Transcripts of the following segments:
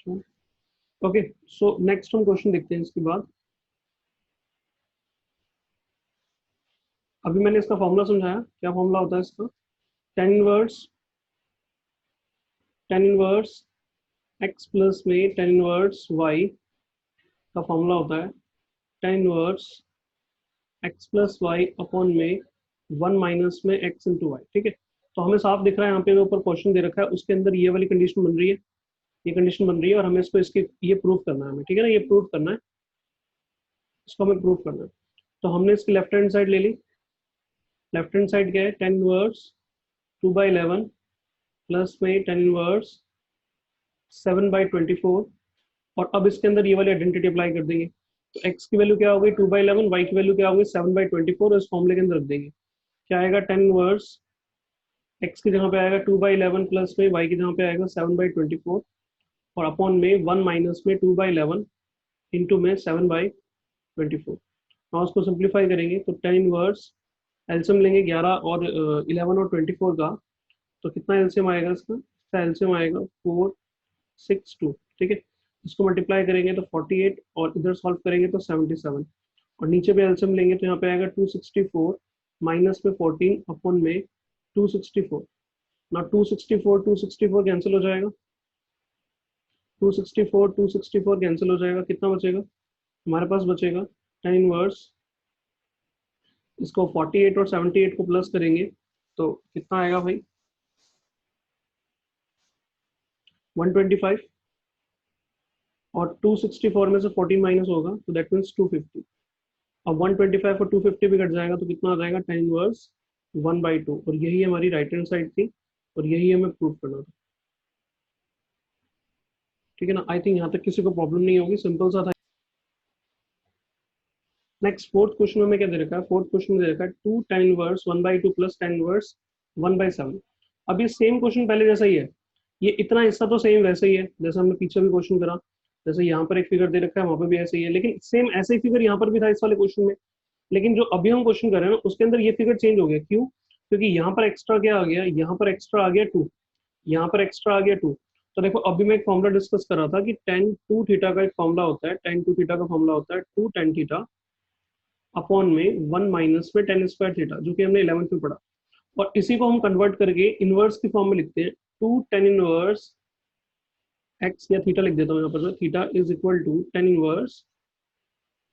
Okay, so next हम question देखते हैं इसके बाद। अभी मैंने इसका फॉर्मूला समझाया, क्या फॉर्मूला होता है इसका? टेन इनवर्स एक्स प्लस में टेन इनवर्स वाई का फॉर्मूला होता है tan inverse x plus y upon में वन माइनस में एक्स इंटू वाई। ठीक है, तो हमें साफ दिख रहा है यहाँ पे ऊपर क्वेश्चन दे रखा है, उसके अंदर ये वाली कंडीशन बन रही है, ये कंडीशन बन रही है, और हमें इसको इसके ये प्रूव करना है हमें। ठीक है ना, ये प्रूव करना है, इसको हमें प्रूव करना है। तो हमने इसकी लेफ्ट हैंड साइड ले ली। लेफ्ट हैंड साइड क्या है? टेन इनवर्स 2/11 प्लस में टेन इनवर्स 7/24। और अब इसके अंदर ये वाली आइडेंटिटी अप्लाई कर देंगे। तो x की वैल्यू क्या होगी? 2/11, y की वैल्यू क्या होगी? 7/24। इस फॉर्मूले के अंदर रख देंगे। क्या आएगा? टेन इनवर्स x की जगह पे आएगा 2/11 प्लस में y की जगह पे आएगा 7/24, और अपॉन में 1 माइनस में 2/11 इंटू में 7/24। now उसको सिंप्लीफाई करेंगे तो टेन इनवर्स एलसीएम लेंगे 11 और 11 और 24 का, तो कितना एलसीएम आएगा इसका? इसका एलसीएम आएगा 462। ठीक है, इसको मल्टीप्लाई करेंगे तो 48, और इधर सॉल्व करेंगे तो 77, और नीचे पे एलसीएम लेंगे तो यहाँ पे आएगा 264 माइनस में 14 अपॉन में 264। ना 264 कैंसिल हो जाएगा, 264 कैंसिल हो जाएगा, कितना बचेगा हमारे पास? बचेगा टेन इनवर्स, इसको 48 और 78 को प्लस करेंगे तो कितना आएगा भाई? 125, और 264 में से 14 माइनस होगा तो दैट मीन्स 250। अब 125 और 250 भी कट जाएगा तो कितना आ जाएगा? Tan inverse 1/2। और यही हमारी राइट हैंड साइड थी, और यही हमें प्रूव करना था। ठीक है ना, आई थिंक यहाँ तक किसी को प्रॉब्लम नहीं होगी, सिंपल सा था। नेक्स्ट फोर्थ क्वेश्चन में क्या दे रखा है? फोर्थ क्वेश्चन में दे रखा है 2 tan inverse 1/2 plus tan inverse 1/7। अब ये सेम क्वेश्चन पहले जैसा ही है, ये इतना हिस्सा तो सेम वैसे ही है जैसे हमने पीछे भी क्वेश्चन करा। जैसे यहाँ पर एक फिगर दे रखा है, वहां पर भी ऐसे ही है, लेकिन सेम ऐसे ही फिगर यहाँ पर भी था इस वाले क्वेश्चन में। लेकिन जो अभी हम क्वेश्चन कर रहे हैं ना, उसके अंदर ये फिगर चेंज हो गया। क्यों? क्योंकि यहाँ पर एक्स्ट्रा क्या आ गया? यहाँ पर एक्स्ट्रा आ गया 2, यहाँ पर एक्स्ट्रा आ गया 2। तो देखो, अभी मैं एक फॉर्मूला डिस्कस कर रहा था कि टेन टू थीटा का एक फॉर्मूला होता है, टेन टू थीटा का फॉर्मूला होता है 2 टेन थीटा अपॉन में 1 माइनस में टेन स्क्वायर थीटा, जो कि हमने 11th में पढ़ा। और इसी को हम कन्वर्ट करके इनवर्स की फॉर्म में लिखते हैं, 2 टेन इनवर्स एक्स, या थीटा लिख देता हूँ यहाँ पर, theta is equal to tan inverse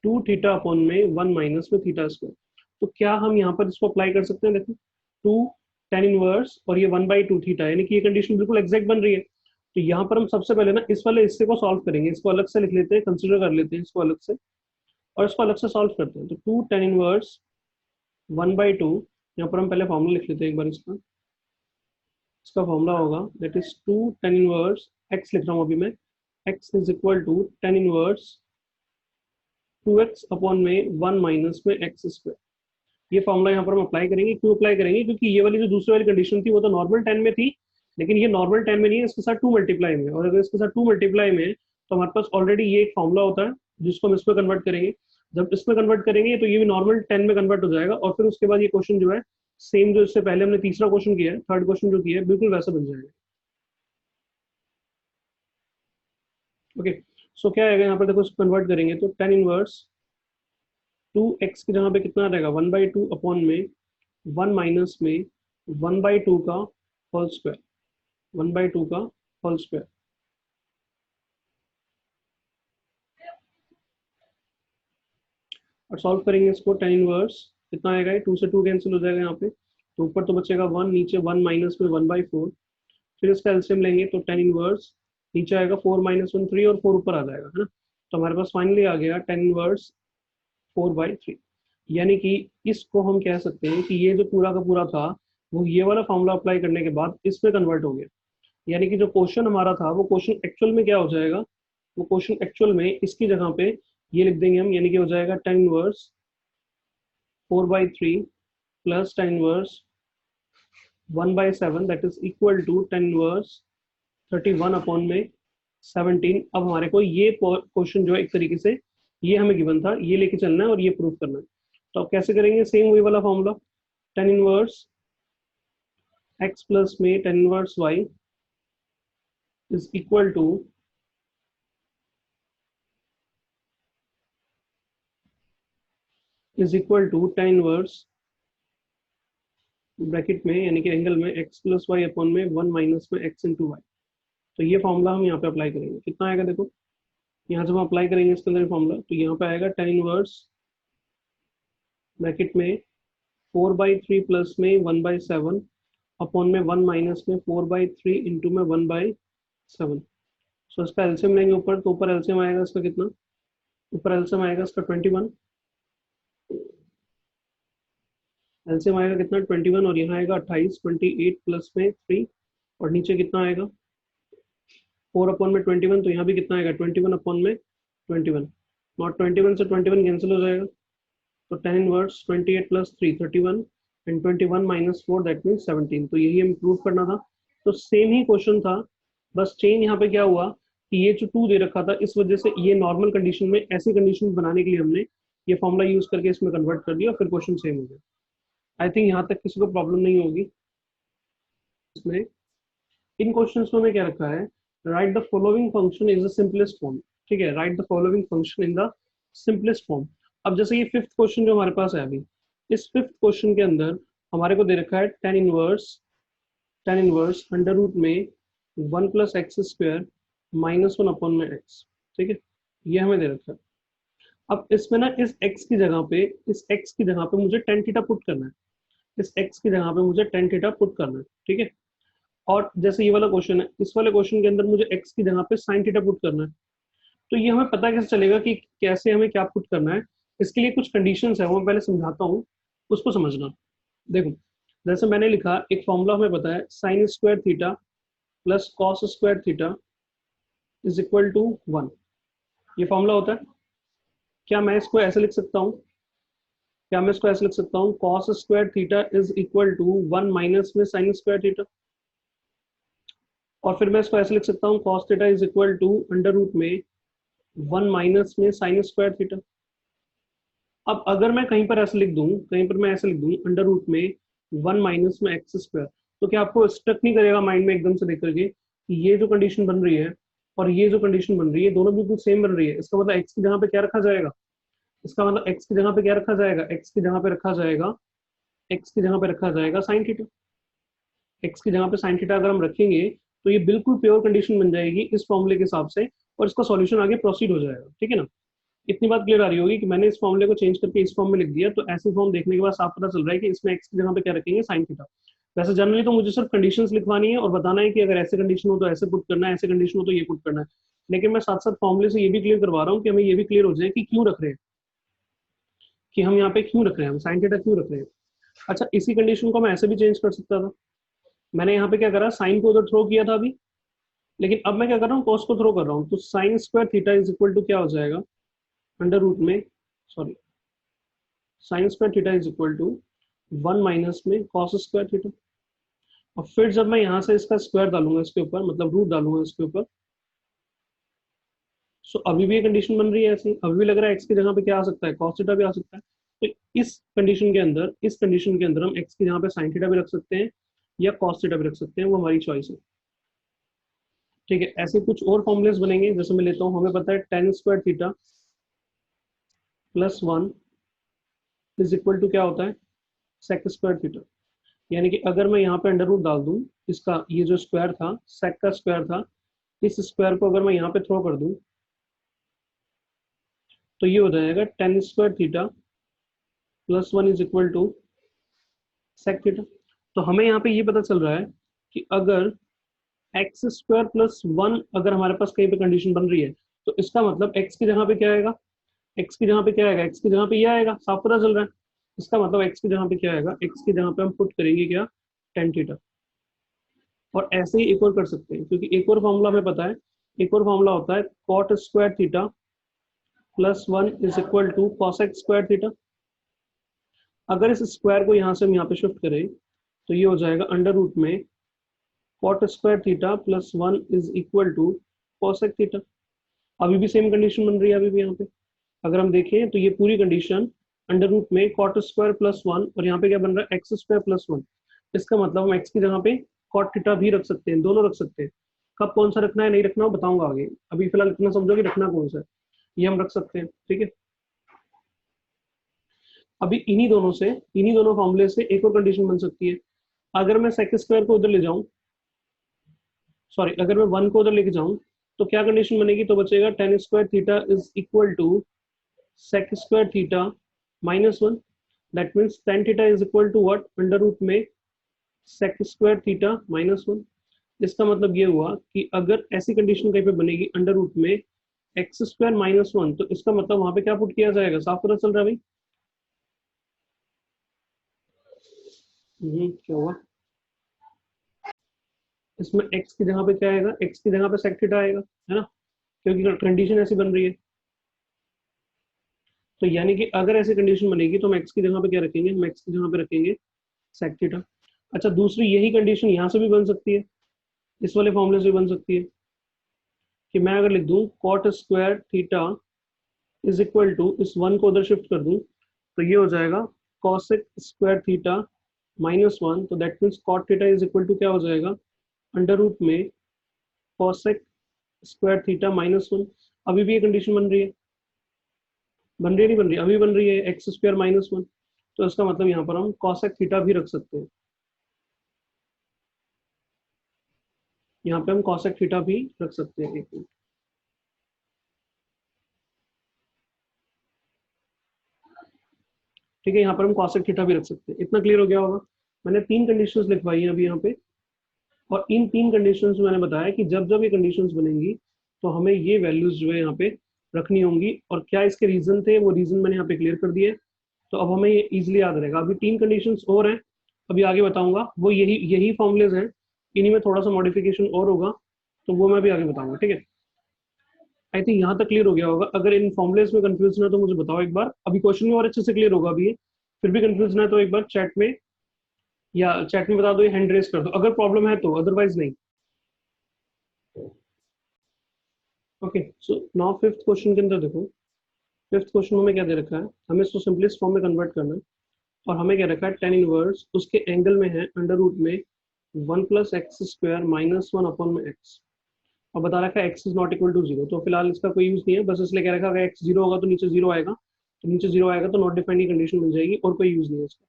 2 theta upon में 1 माइनस में थीटा स्क्वायर। तो क्या हम यहाँ पर इसको अप्लाई कर सकते हैं? देखो, 2 टेन इनवर्स और ये 1/2 थीटा, यानी कि ये कंडीशन बिल्कुल एग्जैक्ट बन रही है। तो यहाँ पर हम सबसे पहले ना इस वाले हिस्से को सॉल्व करेंगे, इसको अलग से लिख लेते हैं, कंसिडर कर लेते हैं इसको अलग से, और इसको अलग से सॉल्व करते हैं। तो 2 टेन इनवर्स 1/2, यहाँ पर हम पहले फॉर्मूला लिख लेते हैं एक बार इसका। इसका फॉर्मूला होगा that is 2 tan inverse x लिख रहा हूँ अभी मैं, x is equal to tan inverse 2x upon में 1 माइनस में एक्स स्क्वायर। ये फॉर्मूला यहाँ पर हम अप्लाई करेंगे। क्यों अप्लाई करेंगे? क्योंकि ये वाली जो दूसरी वाली कंडीशन थी वो तो नॉर्मल 10 में थी, लेकिन ये नॉर्मल 10 में नहीं है, इसके साथ 2 मल्टीप्लाई में। और अगर इसके साथ 2 मल्टीप्लाई में है तो हमारे पास ऑलरेडी ये एक फॉर्मूला होता है जिसको हम इसमें कन्वर्ट करेंगे। जब इसमें कन्वर्ट करेंगे तो ये भी नॉर्मल 10 में कन्वर्ट हो जाएगा, और फिर उसके बाद ये क्वेश्चन जो है सेम जो इससे पहले हमने तीसरा क्वेश्चन किया है, थर्ड क्वेश्चन जो किया है, बिल्कुल वैसा बन जाएगा। ओके, सो क्या आएगा यहाँ पर? देखो, इसको कन्वर्ट करेंगे तो टेन इनवर्स 2x की जगह पे कितना रहेगा? 1/2 अपॉन में 1 माइनस में 1/2 का होल स्क्वायर, 1/2 का होल स्क्वायर। और सॉल्व करेंगे इसको, टेन इनवर्स कितना आएगा? 2 से 2 कैंसिल हो जाएगा यहाँ पे, तो ऊपर तो बचेगा 1, नीचे 1 माइनस में 1/4। फिर इसका एलसीएम लेंगे तो टेन इनवर्स नीचे आएगा 4 माइनस 1 3, और 4 ऊपर आ जाएगा, है ना। तो हमारे पास फाइनली आ गया टेन इनवर्स 4/3। यानी कि इसको हम कह सकते हैं कि ये जो पूरा का पूरा था वो ये वाला फॉर्मूला अप्लाई करने के बाद इसमें कन्वर्ट हो गया। यानी कि जो क्वेश्चन हमारा था वो क्वेश्चन एक्चुअल में क्या हो जाएगा? वो क्वेश्चन एक्चुअल में इसकी जगह पे ये लिख देंगे हम, यानी कि हो जाएगा tan inverse 4/3 plus tan inverse 1/7 that is equal to tan inverse 31 upon में 17। अब हमारे को ये क्वेश्चन जो है एक तरीके से ये हमें गिवन था, ये लेके चलना है और ये प्रूव करना है। तो अब कैसे करेंगे? सेम वही वाला formula, tan inverse x plus में tan inverse y is equal to is equal to tan inverse bracket में यानी कि एंगल में x प्लस वाई अपॉन में 1 माइनस में x इंटू वाई। तो ये फॉर्मूला हम यहाँ पे अप्लाई करेंगे, कितना आएगा देखो, यहाँ जब हम अप्लाई करेंगे इसके अंदर फॉर्मूला, तो यहाँ पे आएगा tan इनवर्स ब्रैकेट में 4/3 प्लस में 1/7 अपॉन में 1 माइनस में 4/3 इंटू में 1/7। सो इसका एलसीएम लेंगे ऊपर, तो ऊपर एलसीएम आएगा इसका कितना, ऊपर एलसीएम आएगा इसका 21, एलसीएम आएगा कितना 21, और यहाँ आएगा 28, 28 प्लस में 3, और नीचे कितना आएगा 4 अपॉन में 21, तो यहाँ भी कितना आएगा 21 अपॉन में 21, नॉट 21 से 21 कैंसिल हो जाएगा, तो tan inverse 28 plus 3 31 and 21 minus 4 that means 17। तो यही हमें प्रूव करना था। तो सेम ही क्वेश्चन था, बस चेंज यहाँ पे क्या हुआ कि ये जो 2 दे रखा था, इस वजह से ये नॉर्मल कंडीशन में, ऐसी कंडीशन बनाने के लिए हमने ये फॉर्मूला यूज करके इसमें कन्वर्ट कर दिया, फिर क्वेश्चन सेम हो गया। आई थिंक यहाँ तक किसी को प्रॉब्लम नहीं होगी। इसमें इन क्वेश्चंस में क्या रखा है, right the following function is the simplest form. ठीक है, right the following function in the simplest form. अब जैसे ये 5th क्वेश्चन जो हमारे पास है अभी, इस 5th क्वेश्चन के अंदर हमारे को दे रखा है tan इनवर्स अंडर रूट में 1 plus x square minus 1 upon में x। ठीक है, ये हमें दे रखा है। अब इसमें ना इस x की जगह पे मुझे tan थीटा पुट करना है, इस x की जगह पे मुझे tan थीटा पुट करना है। ठीक है, और जैसे ये वाला क्वेश्चन है, इस वाले क्वेश्चन के अंदर मुझे x की जगह पे sin थीटा पुट करना है। तो ये हमें पता कैसे चलेगा कि कैसे हमें क्या पुट करना है, इसके लिए कुछ कंडीशंस है, वो मैं पहले समझाता हूँ, उसको समझना। देखो, जैसे मैंने लिखा, एक फॉर्मूला हमें पता है sin square theta plus cos square theta is equal to 1। ये फॉर्मूला होता है। क्या मैं इसको ऐसे लिख सकता हूँ, cos square theta is equal to 1 minus में sin स्क्वायर थीटा, और फिर मैं इसको ऐसे लिख सकता हूँ cos theta is equal to under root में 1 माइनस में sin स्क्वायर थीटा। अब अगर मैं कहीं पर ऐसे लिख दूं, अंडर रूट में 1 माइनस में एक्स स्क्वायर, तो क्या आपको स्ट्रक नहीं करेगा माइंड में एकदम से देख करके कि ये जो कंडीशन बन रही है और ये जो कंडीशन बन रही है, दोनों बिल्कुल सेम बन रही है। इसका मतलब एक्स की जगह पे क्या रखा जाएगा, एक्स की जगह पे क्या रखा जाएगा, एक्स की जगह पे रखा जाएगा साइन थीटा। एक्स की जगह पे साइन थीटा अगर हम रखेंगे तो ये बिल्कुल प्योर कंडीशन बन जाएगी इस फॉर्मूले के हिसाब से, और इसका सॉल्यूशन आगे प्रोसीड हो जाएगा। ठीक है ना, इतनी बात क्लियर आ रही होगी कि मैंने इस फॉर्मूले को चेंज करके इस फॉर्म में लिख दिया, तो ऐसे फॉर्म देखने के बाद साफ पता चल रहा है कि इसमें एक्स की जगह पे क्या रखेंगे, साइन थीटा। वैसे जनरली तो मुझे सिर्फ कंडीशंस लिखवानी है और बताना है कि अगर ऐसे कंडीशन हो तो ऐसे पुट करना है, ऐसे कंडीशन हो तो ये पुट करना है, लेकिन मैं साथ साथ फॉर्मूले से ये भी क्लियर करवा रहा हूँ कि हमें ये भी क्लियर हो जाए कि क्यों रख रहे हैं, कि हम यहाँ पे क्यों रख रहे हैं, हम साइन थीटा क्यों रख रहे हैं। अच्छा, इसी कंडीशन को मैं ऐसे भी चेंज कर सकता था। मैंने यहाँ पे क्या करा, साइन को उधर थ्रो किया था अभी, लेकिन अब मैं क्या कर रहा हूँ, कॉस को थ्रो कर रहा हूँ। तो sine square theta is equal to क्या हो जाएगा, अंडर रूट में sine square theta is equal to 1 minus में कॉस स्क्वायर थीटा। और फिर जब मैं यहाँ से इसका स्क्वायर डालूंगा इसके ऊपर, मतलब रूट डालूंगा इसके ऊपर, सो अभी भी ये कंडीशन बन रही है ऐसी, अभी भी लग रहा है एक्स की जगह पे क्या आ सकता है, कॉस थीटा भी आ सकता है। तो इस कंडीशन के अंदर हम एक्स की जगह पे साइन थीटा भी रख सकते हैं या कॉस थीटा भी रख सकते हैं, वो हमारी चॉइस है। ठीक है, ऐसे कुछ और फॉर्मुलेस बनेंगे, जैसे मैं लेता हूँ, हमें पता है tan square theta plus 1 is equal to क्या होता है, सेक स्क्वायर थीटा। यानी कि अगर मैं यहाँ पे अंडर रूट डाल दूं, इसका ये जो स्क्वायर था, सेक का स्क्वायर था, इस स्क्वायर को अगर मैं यहाँ पे थ्रो कर दूं, तो ये हो जाएगा tan square theta plus 1 is equal to sec theta. तो हमें यहाँ पे ये पता चल रहा है कि अगर एक्स स्क्वायर प्लस 1 अगर हमारे पास कहीं पे कंडीशन बन रही है, तो इसका मतलब एक्स की जगह पे क्या आएगा, एक्स की जगह पे क्या आएगा, एक्स की जगह पे ये आएगा, साफ पता चल रहा है। इसका मतलब एक्स की जगह पे क्या आएगा, एक्स की जगह पे हम पुट करेंगे क्या, tan थीटा। और ऐसे ही एक और कर सकते हैं, क्योंकि एक और फॉर्मूला हमें पता है, एक और फॉर्मूला होता है cot square theta plus 1 is equal to cosec square theta. अगर इस स्क्वायर को यहाँ से हम यहाँ पे शिफ्ट करें, तो ये हो जाएगा अंडर रूट में cot square theta plus 1 is equal to cosec theta. अभी भी सेम कंडीशन बन रही है, अभी भी यहाँ पे अगर हम देखें तो ये पूरी कंडीशन अंडर रूट में कॉट स्क्वायर प्लस 1, और यहाँ पे क्या बन रहा है, एक्स स्क्वायर प्लस 1। इसका मतलब हम एक्स की जगह पे कॉट थीटा भी रख सकते हैं, दोनों रख सकते हैं। कब कौन सा रखना है, नहीं रखना, बताऊंगा आगे, अभी फिलहाल इतना समझो कि रखना कौन सा है, ये हम रख सकते हैं। ठीक है, अभी इन्हीं दोनों फॉर्मूले से एक और कंडीशन बन सकती है। अगर मैं सेक स्क्वायर को उधर ले जाऊं, सॉरी, अगर मैं 1 को उधर लेके जाऊं तो क्या कंडीशन बनेगी, तो बचेगा tan square theta is equal to sec square theta minus 1। That means tan theta is equal to what, under root में सेक स्क्वायर थीटा माइनस 1। इसका मतलब ये हुआ कि अगर ऐसी कंडीशन कहीं पे बनेगी अंडर रूट में एक्स स्क्वायर माइनस 1, तो इसका मतलब वहां पे क्या पुट किया जाएगा, साफ पता चल रहा है भाई। क्या हुआ, इसमें x की जगह पे क्या आएगा, x की जगह पे सेक थीटा आएगा, है ना, क्योंकि कंडीशन ऐसी बन रही है। तो यानी कि अगर ऐसी कंडीशन बनेगी तो हम x की जगह पे क्या रखेंगे, हम x की जगह पे रखेंगे सेक थीटा। अच्छा, दूसरी यही कंडीशन यहाँ से भी बन सकती है, इस वाले फॉर्मूले से भी बन सकती है कि मैं अगर लिख दूं cot square theta is equal to, इस 1 को उधर शिफ्ट कर दूं तो ये हो जाएगा कॉसेक स्क्वायर थीटा माइनस 1। तो that means cot theta is equal to क्या हो जाएगा, अंडर रूट में कॉसेक स्क्वायर थीटा माइनस 1। अभी भी ये कंडीशन बन रही है, बन रही है नहीं बन रही, अभी बन रही है एक्स स्क्वायर माइनस 1। तो इसका मतलब यहाँ पर हम कॉसेक थीटा भी रख सकते हैं, यहाँ पे हम कॉसेक थीटा भी रख सकते हैं। एक मिनट, ठीक है, यहाँ पर हम कॉसेक थीटा भी रख सकते हैं। इतना क्लियर हो गया होगा। मैंने 3 कंडीशंस लिखवाई हैं अभी यहाँ पे, और इन 3 कंडीशंस में मैंने बताया कि जब जब ये कंडीशंस बनेंगी तो हमें ये वैल्यूज जो है यहाँ पे रखनी होंगी, और क्या इसके रीजन थे वो रीजन मैंने यहाँ पे क्लियर कर दिए। तो अब हमें ये इजीली याद रहेगा। अभी 3 कंडीशंस और हैं, अभी आगे बताऊंगा, वो यही यही फॉर्मुलेज हैं, इन्हीं में थोड़ा सा मॉडिफिकेशन और होगा, तो वो मैं भी आगे बताऊंगा, ठीक है। आई थिंक यहाँ तक क्लियर हो गया होगा। अगर इन फॉर्मुलेज में कंफ्यूजन है तो मुझे बताओ एक बार, अभी क्वेश्चन में और अच्छे से क्लियर होगा अभी ये। फिर भी कंफ्यूजन है तो एक बार चैट में, या चैट में बता दो या हैंड रेस कर दो अगर प्रॉब्लम है तो, अदरवाइज नहीं। Okay, so now fifth question के अंदर देखो। फिफ्थ क्वेश्चन में क्या दे रखा है, हमें इसको सिंपलेस्ट फॉर्म में कन्वर्ट करना है, और हमें क्या रखा है, टेन इनवर्स उसके एंगल में है अंडर रूट में 1 + x² माइनस 1 अपॉन में x। और बता रखा है x is not equal to 0, तो फिलहाल इसका कोई यूज नहीं है, बस इसलिए कह रखा है अगर x 0 होगा तो नीचे 0 आएगा, तो नीचे 0 आएगा तो नॉट डिफाइंड की कंडीशन मिल जाएगी, और कोई यूज नहीं है इसका।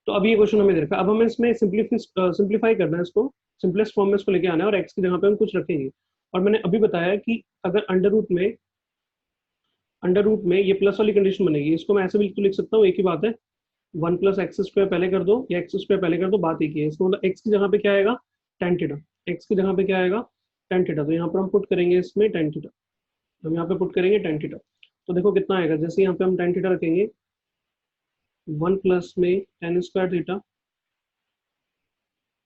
तो अभी ये क्वेश्चन हमें दे रखा है, अब हमें इसमें सिंप्लीफाई करना है इसको, सिंपलेस्ट फॉर्म में इसको लेके आना है, और x की जगह पे हम कुछ रखेंगे। और मैंने अभी बताया कि अगर अंडर रूट में ये प्लस वाली कंडीशन बनेगी, इसको मैं ऐसे भी तो लिख सकता हूँ, एक ही बात है, 1 + x² पहले कर दो या x² पहले कर दो, बात एक ही है। इसको मतलब x की जगह पे क्या आएगा, टेन थीटा। x की जगह पे क्या आएगा, टेन थीटा। तो यहाँ पर हम पुट करेंगे इसमें टेन थीटा, हम यहाँ पे पुट करेंगे टेन थीटा। तो देखो कितना आएगा, जैसे यहाँ पे हम टेन थीटा रखेंगे, 1 में टेन स्क्वायर थीटा,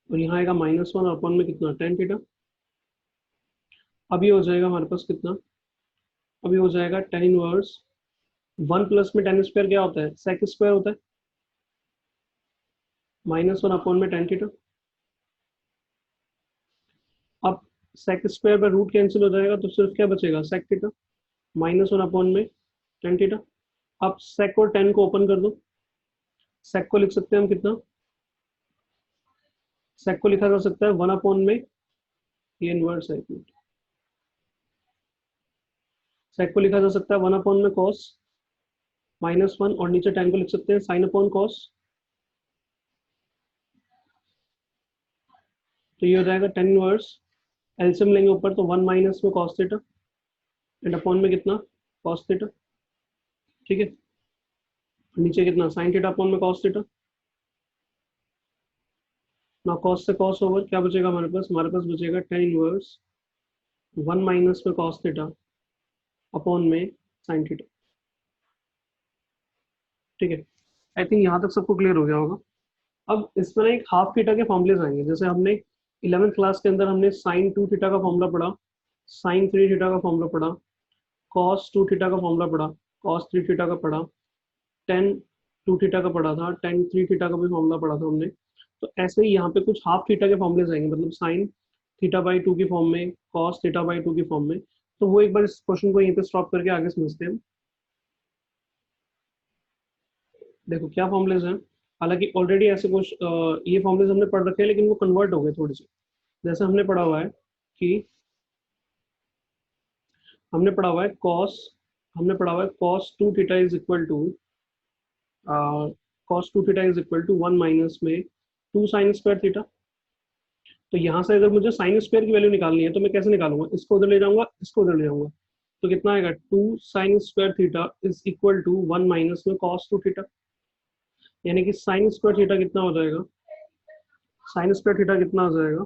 और यहाँ आएगा माइनस 1 अपॉन में कितना, टेन थीटा। अभी हो जाएगा हमारे पास कितना, अभी हो जाएगा टेन इनवर्स 1 में टेन स्क्वायर क्या होता है, सेक स्क्वायर होता है, माइनस 1 अपॉन में टेन थीटा। अब सेक स्क्वायर पर रूट कैंसिल हो जाएगा तो सिर्फ क्या बचेगा, सेक थीटा माइनस 1 अपॉन में टेन थीटा। अब सेक और टेन को ओपन कर दो, सेक को लिख सकते हैं हम कितना, सेक को लिखा जा सकता है 1 अपॉन में, ये इनवर्स है, सेक को लिखा जा सकता है 1 अपॉन में कॉस माइनस 1, और नीचे टेन को लिख सकते हैं साइन अपॉन कॉस। तो ये हो जाएगा टेन इनवर्स, एलसीएम लेंगे ऊपर तो 1 माइनस में कॉस थीटा, एंड अपॉन में कितना, कॉस थीटा, ठीक है। नीचे कितना, साइन थीटा अपॉन में कॉस थीटा। ना कॉस से कॉस ओवर, क्या बचेगा हमारे पास, बचेगा टेन इनवर्स 1 माइनस में कॉस थीटा अपॉन में साइन थीटा, ठीक है। आई थिंक यहाँ तक सबको क्लियर हो गया होगा। अब इसमें ना एक हाफ थीटा के फॉर्मुलेस आएंगे, जैसे हमने 11th क्लास के अंदर हमने साइन 2 थीटा का फॉर्मूला पढ़ा, साइन 3 थीटा का फॉर्मूला पढ़ा, कॉस 2 थीटा का फॉर्मूला पढ़ा, कॉस 3 थीटा का पढ़ा, टेन 2 थीटा का पढ़ा था, टेन 3 थीटा का भी फॉर्मूला पढ़ा था हमने। तो ऐसे ही यहाँ पे कुछ हाफ थीटा के फॉर्मुलेस आएंगे, मतलब साइन थीटा बाई 2 की फॉर्म में, कॉस थीटा बाई 2 की फॉर्म में। तो वो एक बार इस क्वेश्चन को यहीं पे स्टॉप करके आगे समझते हैं। देखो क्या फॉर्मुलेस हैं, हालांकि ऑलरेडी ऐसे कुछ ये फॉर्मुलेस हमने पढ़ रखे हैं, लेकिन वो कन्वर्ट हो गए थोड़ी सी। जैसे कि हमने पढ़ा हुआ है cos 2 theta is equal to cos 2 theta is equal to 1 minus में 2 साइन स्क्वायर थीटा। तो यहाँ से अगर मुझे साइन स्क्वायर की वैल्यू निकालनी है तो मैं कैसे निकालूंगा, इसको उधर ले जाऊंगा, इसको उधर ले जाऊंगा, तो कितना आएगा 2 sine square theta is equal to 1 minus में कॉस 2 थीटा। यानी कि साइन स्क्वायर थीटा कितना हो जाएगा, साइन स्क्वायर थीटा कितना हो जाएगा,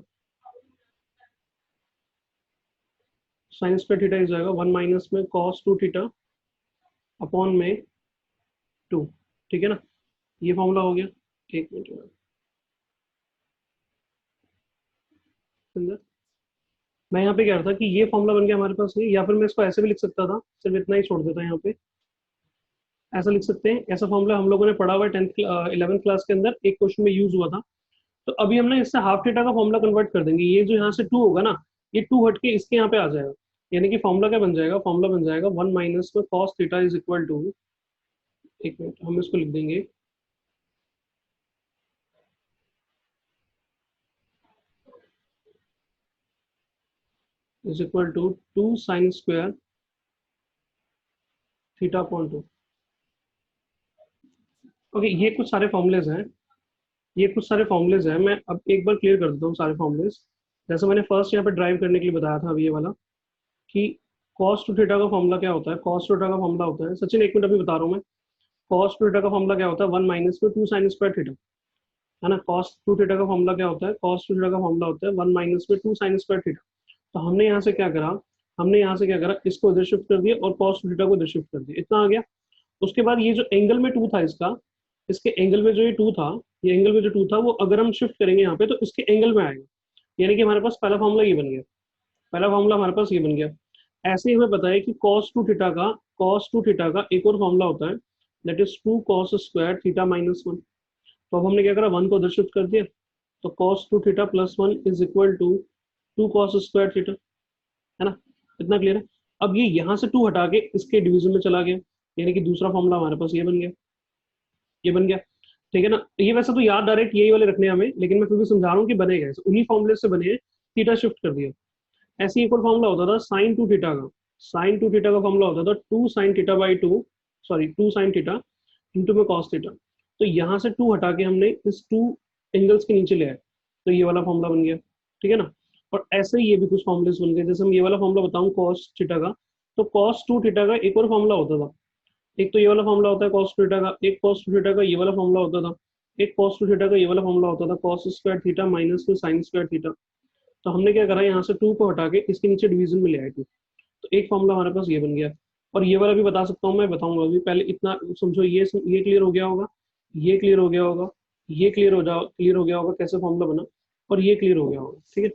साइन स्क्वायर थीटा हो जाएगा 1 माइनस में कॉस 2 थीटा अपॉन में 2। ठीक है ना, ये फॉर्मूला हो गया। एक मिनट, मैं यहाँ पे कह रहा था कि ये फॉर्मूला बन गया हमारे पास ये, या फिर मैं इसको ऐसे भी लिख सकता था, सिर्फ इतना ही छोड़ देता यहाँ पे, ऐसा लिख सकते हैं। ऐसा फॉर्मूला हम लोगों ने पढ़ा हुआ है 11th क्लास के अंदर, एक क्वेश्चन में यूज हुआ था। तो अभी हम ना इससे हाफ थीटा का फॉर्मूला कन्वर्ट कर देंगे। ये जो यहाँ से 2 होगा ना, ये 2 हट के इसके यहाँ पे आ जाएगा। यानी कि फॉर्मूला क्या बन जाएगा, फॉर्मूला बन जाएगा 1 माइनस में cos theta is equal to, एक मिनट हम इसको लिख देंगे, is equal to 2 sine square theta upon 2। Okay, ये कुछ सारे फॉर्मुलेज हैं, ये कुछ सारे फॉर्मुलेज हैं। मैं अब एक बार क्लियर कर देता हूँ सारे फॉर्मुलेज। जैसे मैंने फर्स्ट यहाँ पे ड्राइव करने के लिए बताया था अभी ये वाला, कि कॉस टू थीटा का फॉर्मूला क्या होता है, कॉस टू थीटा का फॉर्मूला होता है, सचिन एक मिनट अभी बता रहा हूँ मैं, कॉस टू थीटा का फॉर्मूला क्या होता है, 1 माइनस में 2 साइन स्क्वायर थीटा, है ना। कॉस टू थीटा का फॉर्मूला क्या होता है, कॉस टू थीटा का फॉर्मूला होता है 1 माइनस में 2 साइन स्क्वायर थीटा। तो हमने यहाँ से क्या करा, हमने यहाँ से क्या करा, इसको इधर शिफ्ट कर दिया और कॉस टू थीटा को इधर शिफ्ट कर दिया, इतना आ गया। उसके बाद ये जो एंगल में 2 था इसका, इसके एंगल में जो ये 2 था, ये एंगल में जो 2 था वो अगर हम शिफ्ट करेंगे यहाँ पे तो इसके एंगल में आएगा। यानी कि हमारे पास पहला फॉर्मूला ये बन गया, पहला फॉर्मूला हमारे पास ये बन गया। ऐसे ही हमें पता है कि cos 2 थीटा का, cos 2 थीटा का एक और फॉर्मूला होता है, that is 2 cos square theta minus 1। तो अब हमने क्या करा, 1 को उधर शिफ्ट कर दिया, तो cos 2 theta plus 1 is equal to 2 cos square theta, है ना। इतना क्लियर है। अब ये यहाँ से 2 हटा के इसके डिवीजन में चला गया, यानी कि दूसरा फॉर्मूला हमारे पास ये बन गया, ये बन गया। ठीक है ना, ये वैसे तो याद डायरेक्ट यही वाले रखने हैं हमें, लेकिन मैं फिर भी समझा रहा हूँ कि बनेगा ऐसे, उन्हीं फॉर्मूले से बने हैं, थीटा शिफ्ट कर दिया। ऐसे ही एक और फॉर्मूला होता था साइन 2 थीटा का, साइन 2 थीटा का फॉर्मूला होता था 2 sine theta by 2, sorry 2 sine theta into में कॉस थीटा। तो यहाँ से 2 हटा के हमने इस 2 एंगल्स के नीचे ले आए, तो ये वाला फॉर्मूला बन गया। ठीक है ना, और ऐसे ही ये भी कुछ फॉर्मुलेस बन गए। जैसे हम ये वाला फॉर्मूला बताऊं कॉस थीटा का, तो कॉस 2 थीटा का एक और फॉर्मूला होता था, एक तो ये वाला फॉर्मूला होता है कॉस टू थीटा का, एक कॉस टू थीटा का ये वाला फॉर्मूला होता था, एक कॉस टू थीटा का ये वाला फॉर्मूला होता था, कॉस स्क्वायर थीटा माइनस में साइन स्क्वायर थीटा। तो हमने क्या करा, यहाँ से 2 को हटा के इसके नीचे डिवीजन में ले आए 2, तो एक फॉर्मूला हमारे पास ये बन गया। और ये वाला भी बता सकता हूँ, मैं बताऊंगा अभी, पहले इतना समझो, ये क्लियर हो गया होगा, ये क्लियर हो गया होगा, ये क्लियर हो गया होगा कैसे फॉर्मूला बना, और ये क्लियर हो गया होगा। ठीक है,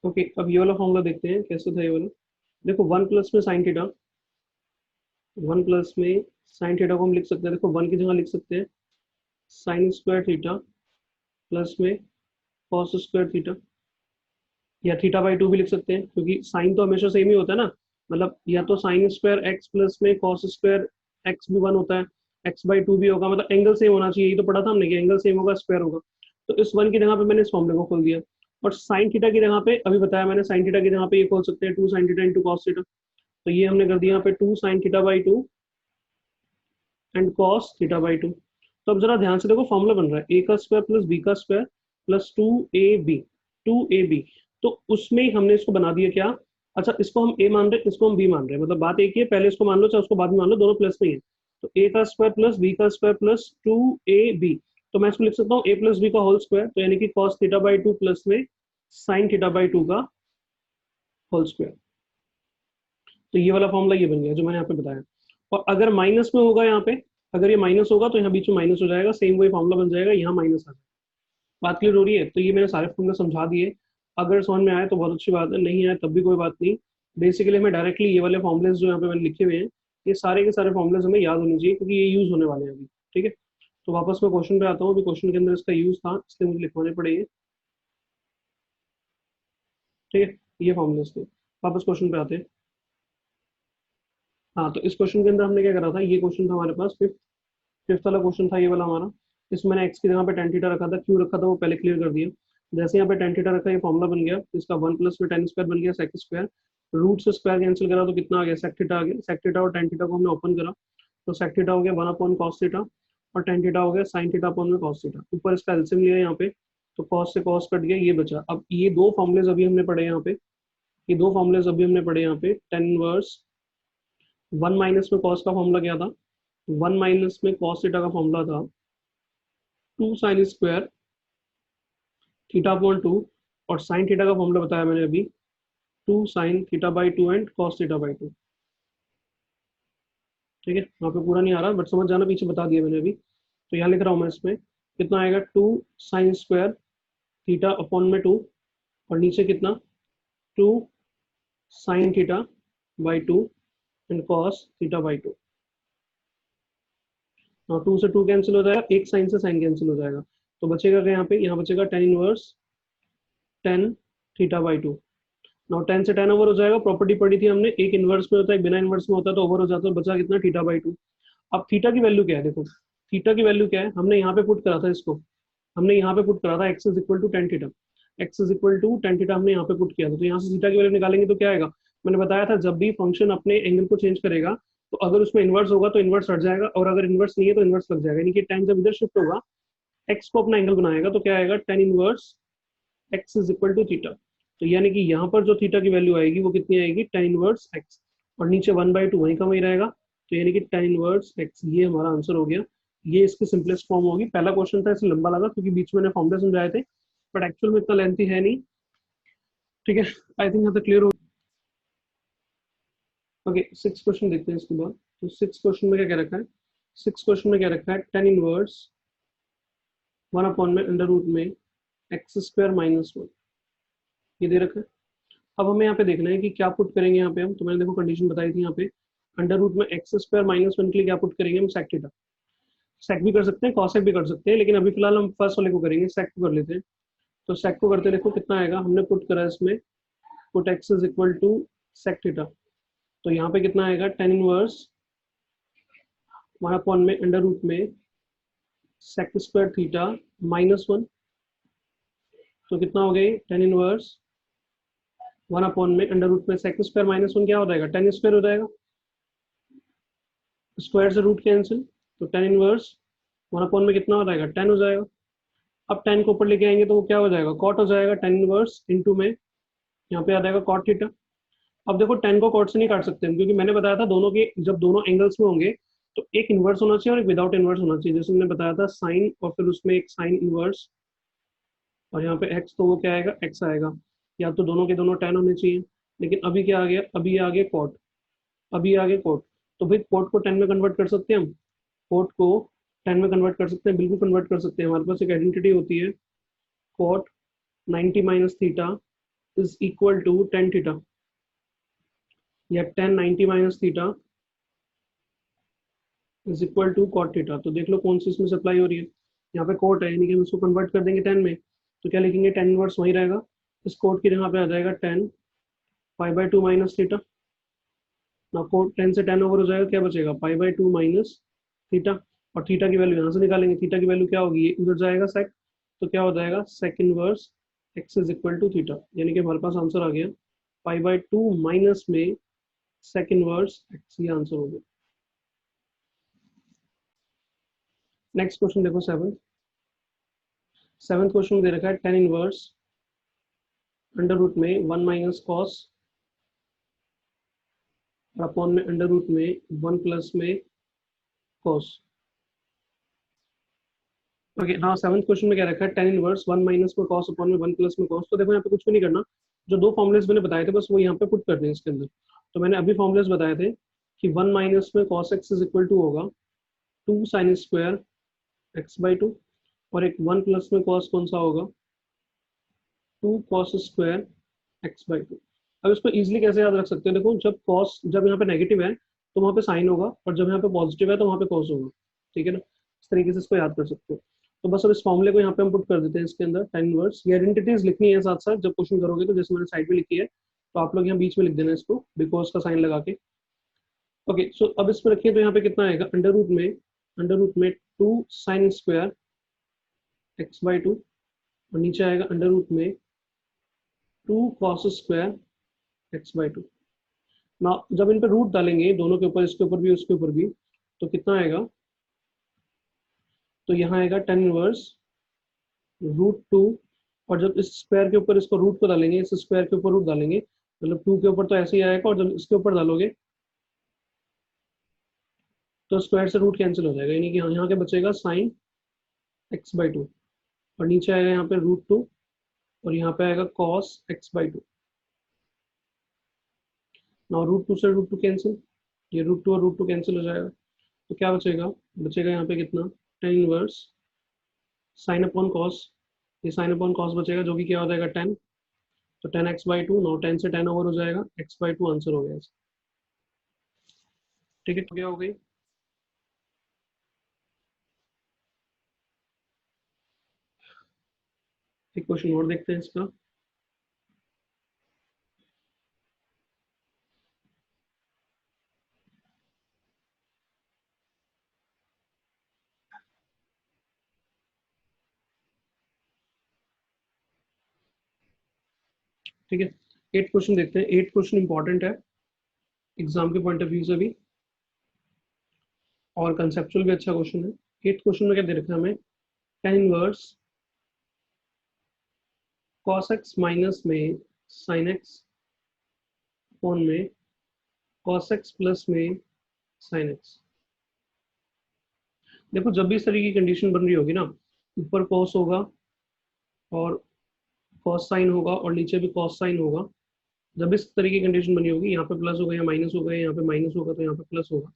ओके। अब ये वाला फॉर्मूला देखते हैं कैसे था ये वाला। देखो 1 प्लस में साइन थीटा, 1 प्लस में साइन थीटा को हम लिख सकते हैं, देखो 1 की जगह लिख सकते हैं साइन स्क्वायर थीटा प्लस में कॉस स्क्वायर थीटा, या थीटा बाई 2 भी लिख सकते हैं, क्योंकि साइन तो हमेशा सेम ही होता है ना। मतलब या तो साइन स्क्वायर एक्स प्लस में कॉस स्क्वायर एक्स भी 1 होता है, एक्स बाई 2 भी होगा, मतलब एंगल सेम होना चाहिए, यही तो पढ़ा था हमने कि एंगल सेम होगा स्क्वायर होगा। तो इस 1 की जगह पे मैंने इस फॉर्मूले को खोल दिया, और साइन थीटा की जगह पे अभी बताया मैंने, साइन थीटा की जगह पे ये खोल सकते हैं 2 sine theta into cos theta. तो ये हमने कर दिया यहाँ पे 2 sine theta by 2 and cos theta by 2। तो अब जरा ध्यान से देखो, फॉर्मूला बन रहा है ए का स्क्वायर प्लस बी का स्क्वायर प्लस 2ab, 2ab। तो उसमें हमने इसको बना दिया क्या, अच्छा इसको हम a मान रहे हैं, इसको हम b मान रहे हैं, मतलब बात एक ही है, पहले इसको मान लो चाहे उसको बाद में मान लो, दोनों प्लस में ही है। तो a का स्क्वायर प्लस b का स्क्वायर प्लस 2ab, तो मैं इसको लिख सकता हूँ a प्लस बी का होल स्क्वायर, तो यानी कि कॉस थीटा बाई 2 प्लस में साइन थीटा बाई 2 का होल स्क्वायर। तो ये वाला फॉर्मूला ये बन गया जो मैंने यहाँ पे बताया। और अगर माइनस में होगा यहाँ पे, अगर ये माइनस होगा तो यहाँ बीच में माइनस हो जाएगा, सेम वही फॉर्मूला बन जाएगा, यहाँ माइनस आ जाएगा। बात क्लियर हो रही है। तो ये मैंने सारे फॉर्मूले समझा दिए, अगर समझ में आए तो बहुत अच्छी बात है, नहीं आए तब भी कोई बात नहीं। बेसिकली हमें डायरेक्टली ये वाले फॉर्मुलेस जो यहाँ पे मैंने लिखे हुए हैं, ये सारे के सारे फॉर्मुलेस हमें याद होने चाहिए, क्योंकि ये यूज होने वाले हैं अभी। ठीक है, तो वापस मैं क्वेश्चन पे आता हूँ, अभी क्वेश्चन के अंदर इसका यूज था इसलिए मुझे लिखवाने पड़ेंगे। ठीक है, ये फॉर्मुलेस थे, वापस क्वेश्चन पे आते हैं। हाँ, तो इस क्वेश्चन के अंदर हमने क्या करा था, ये क्वेश्चन था हमारे पास फिफ्थ, फिफ्थ वाला क्वेश्चन था ये वाला हमारा। इसमें मैंने एक्स की जगह पे टेन थीटा रखा था, क्यों रखा था वो पहले क्लियर कर दिया। जैसे यहाँ पे टेन थीटा रखा, ये फॉर्मुला बन गया, इसका 1 प्लस में टेन स्क्वायर बन गया सेक स्क्वायर, रूट से स्क्वायर कैंसिल करा तो कितना आ गया, सेक थीटा आ गया। सेक थीटा और टेन थीटा को हमने ओपन करा, तो सेक थीटा हो गया 1/cos थीटा, और tan थीटा हो गया sin थीटा अपॉन में cos थीटा। ऊपर इसका एलसीएम लिया यहाँ पे, तो cos से cos कट गया, ये बचा। अब ये दो फॉर्मुलेज अभी हमने पढ़े यहाँ पे, ये दो फॉर्मुलेज अभी हमने पढ़े यहाँ पे। tan इनवर्स 1 माइनस में cos का फॉर्मूला क्या था, 1 माइनस में cos थीटा का फॉर्मूला था 2 sin स्क्वायर थीटा अपॉन 2, और sin थीटा का फॉर्मूला बताया मैंने अभी 2 sin theta by 2 and cos theta by 2। ठीक है, वहाँ पे पूरा नहीं आ रहा बट समझ जाना, पीछे बता दिया मैंने अभी। तो यहाँ लिख रहा हूँ मैं, इसमें कितना आएगा 2 sin स्क्वायर थीटा अपॉन में 2, और नीचे कितना 2 sin theta by 2 and cos theta by 2। और 2 से 2 कैंसिल हो जाएगा, एक साइन से साइन कैंसिल हो जाएगा, तो बचेगा क्या यहाँ पे, यहाँ बचेगा tan inverse tan theta by 2। Now tan से tan ओवर हो जाएगा, प्रॉपर्टी पढ़ी थी हमने, एक इनवर्स में होता है एक बिना इनवर्स में होता है, तो ओवर हो जाता है, बचा कितना थीटा बाई 2। अब थीटा की वैल्यू क्या है, देखो थीटा की वैल्यू क्या है, हमने यहाँ पे पुट करा था इसको, हमने यहाँ पे पुट करा था x is equal to tan theta, x is equal to tan theta हमने यहाँ पे पुट किया था। तो यहाँ से थीटा की वैल्यू निकालेंगे तो क्या आएगा, मैंने बताया था जब भी फंक्शन अपने एंगल को चेंज करेगा तो अगर उसमें इन्वर्स होगा तो इन्वर्स हट जाएगा, और अगर इन्वर्स नहीं है तो इन्वर्स लग जाएगा, यानी कि tan जब इधर शिफ्ट होगा x को अपना एंगल बनाएगा, तो क्या आएगा tan inverse x is equal to theta. तो यानी कि यहाँ पर जो थीटा की वैल्यू आएगी वो कितनी आएगी, tan इनवर्स x, और नीचे 1/2 वहीं का वहीं रहेगा, तो यानी कि tan इनवर्स x, ये हमारा आंसर हो गया। ये इसकी सिंपलेस्ट फॉर्म होगी। पहला क्वेश्चन था इसलिए लंबा लगा क्योंकि बीच में फॉर्मूले समझाए थे, बट एक्चुअल में इतना लेंथी है नहीं। ठीक है, आई थिंक यहाँ तक क्लियर हो। ओके, 6 क्वेश्चन देखते हैं इसके बाद। तो 6 क्वेश्चन में क्या क्या रखा है, 6 क्वेश्चन में क्या रखा है, tan इनवर्स 1 अपॉन में अंडर रूट में एक्स स्क्वायर माइनस 1, ये दे रखा है। अब हमें यहाँ पे देखना है कि क्या पुट करेंगे यहाँ पे हम, तो मैंने देखो कंडीशन बताई थी यहाँ पे, अंडर रूट में एक्स स्क्वायर माइनस 1 के लिए क्या पुट करेंगे हम, सेक थीटा। सेक भी कर सकते हैं, कॉसेक भी कर सकते हैं, लेकिन अभी फिलहाल हम फर्स्ट वाले को करेंगे, सेक को कर लेते हैं। तो सेक को करते देखो कितना आएगा, हमने पुट करा इसमें put x is equal to sec theta, तो यहाँ पे कितना आएगा tan इनवर्स 1 अपॉन में अंडर रूट में सेक स्क्वायर थीटा माइनस 1, तो कितना हो गया tan इनवर्स 1 अपॉन में अंडर रूट में सेक स्क्वायर माइनस 1 क्या हो जाएगा, tan स्क्वायर हो जाएगा, स्क्वायर से रूट कैंसिल, तो tan इनवर्स 1 अपॉन में कितना हो जाएगा, tan हो जाएगा। अब tan को ऊपर लेके आएंगे तो वो क्या हो जाएगा, कॉट हो जाएगा, tan इनवर्स इनटू में यहाँ पे आ जाएगा कॉट थीटा। अब देखो tan को कॉट से नहीं काट सकते हम, क्योंकि मैंने बताया था दोनों के जब दोनों एंगल्स में होंगे तो एक इन्वर्स होना चाहिए और एक विदाउट इन्वर्स होना चाहिए, जैसे मैंने बताया था साइन और फिर उसमें एक साइन इन्वर्स, और यहाँ पे x, तो वो क्या आएगा x आएगा, या तो दोनों के दोनों tan होने चाहिए। लेकिन अभी क्या आ गया, अभी आ गया कॉट, अभी आ गया कॉट, तो भाई कॉट को tan में कन्वर्ट कर सकते हैं हम, कॉट को tan में कन्वर्ट कर सकते हैं, बिल्कुल कन्वर्ट कर सकते हैं। हमारे पास एक आइडेंटिटी होती है cot 90 minus theta is equal to tan theta, या tan 90 minus theta is equal to cot theta. तो देख लो कौन सी इसमें सप्लाई हो रही है, यहाँ पे कोट है, यानी कि हम इसको कन्वर्ट कर देंगे tan में, तो क्या लिखेंगे tan इनवर्स वही रहेगा, इस कोट की जगह पे आ जाएगा tan π/2 माइनस थीटा, ना कोट 10 से 10 ओवर हो जाएगा, क्या बचेगा π/2 माइनस थीटा, और थीटा की वैल्यू यहाँ से निकालेंगे, थीटा की वैल्यू क्या होगी, ये उधर जाएगा सेक, तो क्या हो जाएगा sec inverse x is equal to theta, यानी कि हमारे पास आंसर आ गया π/2 माइनस में सेक इनवर्स एक्स, ये आंसर हो गया। नेक्स्ट क्वेश्चन देखो, सेवंथ क्वेश्चन दे रखा है tan इनवर्स अंडर रूट में 1 माइनस कॉस और अपॉन में अंडर रूट में 1 प्लस में cos. Okay, now seventh question में क्या रखा है, tan इनवर्स 1 माइनस में कॉस अपॉन में 1 प्लस में कॉस। तो देखो यहाँ पे कुछ भी नहीं करना, जो दो फॉर्मुलेस मैंने बताए थे बस वो यहाँ पे पुट कर दें इसके अंदर। तो मैंने अभी फॉर्मुलेस बताए थे कि 1 माइनस में cos x is equal to होगा 2 साइन स्क्वायर x/2, और एक 1 प्लस में कॉस कौन सा होगा 2 कॉस स्क्वायर x/2। अब इसको इजीली कैसे याद रख सकते हैं, देखो जब कॉस, जब यहाँ पे नेगेटिव है तो वहाँ पे साइन होगा, और जब यहाँ पे पॉजिटिव है तो वहाँ पे कॉस होगा। ठीक है ना, इस तरीके से इसको याद कर सकते हो। तो बस अब इस फॉर्मूले को यहाँ पे हम पुट कर देते हैं इसके अंदर, tan इनवर्स, ये आइडेंटिटीज लिखनी है साथ साथ जब क्वेश्चन करोगे, तो जैसे मैंने साइड में लिखी है तो आप लोग यहाँ बीच में लिख देना इसको, बिकॉज का साइन लगा के। ओके, सो अब इसमें रखिए तो यहाँ पे कितना आएगा, अंडर रूट में 2 साइन स्क्वायर x/2, और नीचे आएगा अंडर रूट में 2 कॉस स्क्वायर x/2। ना जब इन पे रूट डालेंगे दोनों के ऊपर, इसके ऊपर भी उसके ऊपर भी, तो कितना आएगा, तो यहाँ आएगा टेन इनवर्स रूट टू, और जब इस स्क्वायर के ऊपर इसको रूट को डालेंगे, इस स्क्वायर के ऊपर रूट डालेंगे, मतलब टू के ऊपर तो ऐसे ही आएगा, और जब इसके ऊपर डालोगे तो स्क्वायर से रूट कैंसिल हो जाएगा, यानी कि यहाँ के बचेगा साइन एक्स बाई टू, और नीचे आएगा यहाँ पे रूट टू, और यहाँ पे आएगा कॉस एक्स बाई टू। ना रूट टू से रूट टू कैंसिल, ये रूट टू और रूट टू कैंसिल हो जाएगा, तो क्या बचेगा, बचेगा यहाँ पे कितना, tan inverse sine upon cos, ये साइन अपॉन कॉस बचेगा जो कि क्या हो जाएगा 10, तो 10x/2, नौ 10 से 10 ओवर हो जाएगा, x/2 आंसर हो गया। ठीक है, क्या हो गई। एक क्वेश्चन और देखते हैं इसका। ठीक है, 8 क्वेश्चन देखते हैं। 8 क्वेश्चन इंपॉर्टेंट है एग्जाम के पॉइंट ऑफ व्यू से भी, और कंसेप्चुअल भी अच्छा क्वेश्चन है। 8 क्वेश्चन में क्या दे रखा है हमें, tan inverse cos x minus में sin x अपॉन में cos x प्लस में sin x। देखो जब भी इस तरह की कंडीशन बन रही होगी ना, ऊपर cos होगा और cos साइन होगा और नीचे भी cos साइन होगा, जब इस तरह की कंडीशन बनी होगी, यहाँ पे प्लस होगा या माइनस होगा, यहाँ पे माइनस होगा तो यहाँ पे प्लस होगा,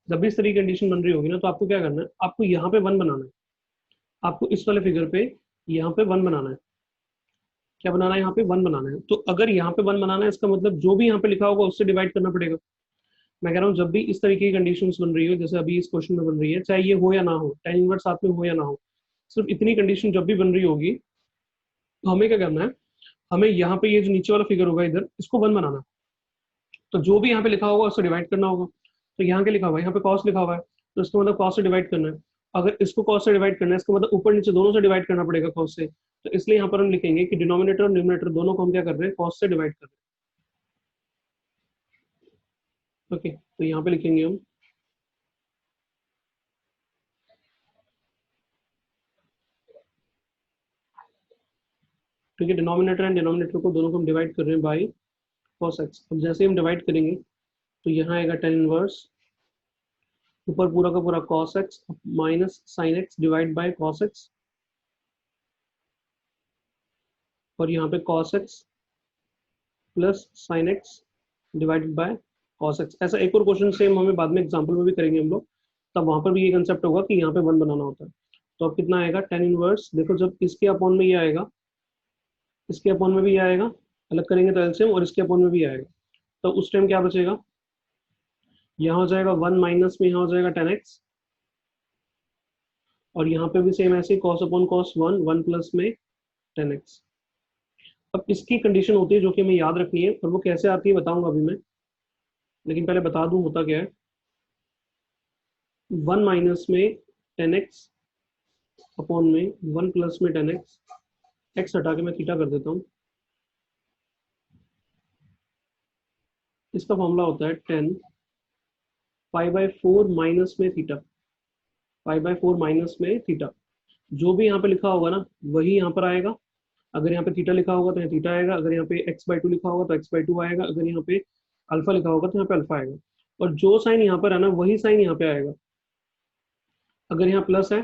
जब भी इस तरह की कंडीशन बन रही होगी ना, तो आपको क्या करना है, आपको यहाँ पे वन बनाना है, आपको इस वाले फिगर पे यहाँ पे वन बनाना है। क्या बनाना है, यहाँ पे वन बनाना है। तो अगर यहाँ पे वन बनाना है, इसका मतलब जो भी यहाँ पे लिखा होगा उससे डिवाइड करना पड़ेगा। मैं कह रहा हूँ जब भी इस तरीके की कंडीशंस बन रही हो, जैसे अभी इस क्वेश्चन में बन रही है, चाहे ये हो या ना हो, tan इनवर्स साथ में हो या ना हो, सिर्फ इतनी कंडीशन जब भी बन रही होगी, तो हमें क्या करना है, हमें यहाँ पे ये जो नीचे वाला फिगर होगा इधर, इसको वन बनाना है। तो जो भी यहाँ पे लिखा होगा उससे डिवाइड करना होगा। तो यहाँ के लिखा हुआ है, यहाँ पे कॉस लिखा हुआ है, तो इसका मतलब कॉस से डिवाइड करना है। अगर इसको कॉस से डिवाइड करना है, इसका मतलब ऊपर नीचे दोनों से डिवाइड करना पड़ेगा कॉस से। तो इसलिए यहाँ पर हम लिखेंगे कि डिनोमिनेटर और न्यूमरेटर दोनों को हम क्या कर रहे हैं, कॉस से डिवाइड कर रहे हैं। ओके, तो यहाँ पे लिखेंगे हम ठीक है, डिनोमिनेटर एंड डिनोमिनेटर को दोनों को हम डिवाइड कर रहे हैं बाई कॉस एक्स। अब जैसे हम डिवाइड करेंगे तो यहाँ आएगा टेन इनवर्स, ऊपर पूरा का पूरा cos x minus sine x divide by cos x, और यहाँ पे cos x plus sine x divided by cos x. ऐसा एक और क्वेश्चन सेम हमें बाद में एग्जांपल में भी करेंगे हम लोग, तब वहां पर भी ये कंसेप्ट होगा कि यहाँ पे वन बनाना होता है। तो अब कितना आएगा, टेन इनवर्स, देखो जब इसके अपॉन में ये आएगा, इसके अपॉन में भी ये आएगा, अलग करेंगे तो एलसीएम, और इसके अपॉन में भी आएगा, तो उस टाइम क्या बचेगा, यहाँ हो जाएगा वन माइनस में यहाँ हो जाएगा टेन एक्स, और यहाँ पे भी सेम ऐसे cos upon cos one, one plus में टेन एक्स। अब इसकी कंडीशन होती है जो कि हमें याद रखनी है, और वो कैसे आती है बताऊंगा अभी मैं, लेकिन पहले बता दूं होता क्या है। वन माइनस में टेन एक्स अपॉन में वन प्लस में टेन एक्स, एक्स हटा के मैं थीटा कर देता हूँ, इसका फॉर्मूला होता है tan pi by four minus में theta, pi by four minus में थीटा। जो भी यहाँ पे लिखा होगा ना वही यहाँ पर आएगा। अगर यहाँ पे थीटा लिखा होगा तो यहाँ थीटा आएगा, अगर यहाँ पे x/2 लिखा होगा तो x/2 आएगा, अगर यहाँ पे अल्फा लिखा होगा तो यहाँ पे अल्फा आएगा, और जो साइन यहाँ पर है ना वही साइन यहाँ पे आएगा। अगर यहाँ प्लस है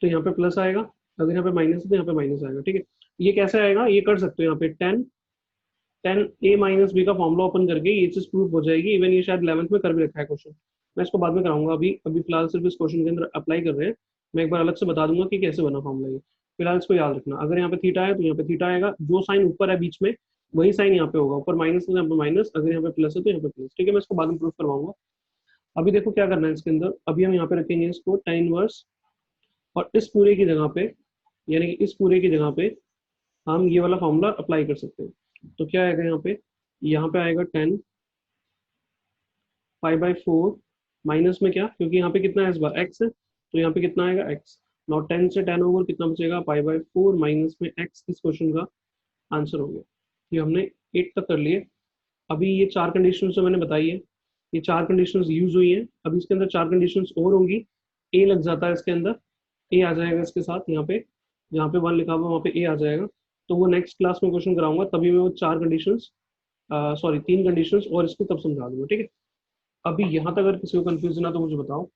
तो यहाँ पे प्लस आएगा, अगर यहाँ पे माइनस है तो यहाँ पे माइनस आएगा। ठीक है, ये कैसे आएगा, ये कर सकते हो यहाँ पे टेन टेन ए माइनस बी का फॉर्मूला ओपन करके ये चीज प्रूव हो जाएगी। इवन ये शायद 11th में कर भी रखा है क्वेश्चन, मैं इसको बाद में कराऊंगा, अभी अभी फिलहाल सिर्फ इस क्वेश्चन के अंदर अप्लाई कर रहे हैं। मैं एक बार अलग से बता दूंगा कि कैसे बना फॉर्मूला ये, फिलहाल इसको याद रखना। अगर यहाँ पे थीटा है तो यहाँ पे थीटा आएगा, जो साइन ऊपर है बीच में वही साइन यहाँ पे होगा, ऊपर माइनस है तो यहाँ पे माइनस, अगर यहाँ पे प्लस है तो यहाँ पे प्लस। ठीक है, मैं इसको बाद में प्रूव करवाऊंगा। अभी देखो क्या करना है इसके अंदर, अभी हम यहाँ पे रखेंगे इसको tan इनवर्स, और इस पूरे की जगह पे, यानी कि इस पूरे की जगह पे हम ये वाला फॉर्मूला अप्लाई कर सकते हैं। तो क्या आएगा यहाँ पे आएगा ten pi by four minus में क्या, क्योंकि यहाँ पे कितना है इस बार एक्स है, तो यहाँ पे कितना आएगा एक्स। नौ टेन से टेन ओवर कितना बचेगा, पाई बाय फोर माइनस में एक्स। इस क्वेश्चन का आंसर हो गया। ये हमने 8 तक कर लिए। अभी ये चार कंडीशन जो मैंने बताई है, ये 4 कंडीशंस यूज हुई हैं, अभी इसके अंदर 4 कंडीशंस और होंगी। ए लग जाता है इसके अंदर, ए आ जाएगा इसके साथ यहाँ पे, जहाँ पे 1 लिखा हुआ वहाँ पे ए आ जाएगा। तो वो नेक्स्ट क्लास में क्वेश्चन कराऊंगा, तभी मैं वो 4 कंडीशंस, सॉरी 3 कंडीशंस और इसको तब समझा दूंगा, ठीक है। अभी यहाँ तक अगर किसी को कंफ्यूजन है तो मुझे बताओ।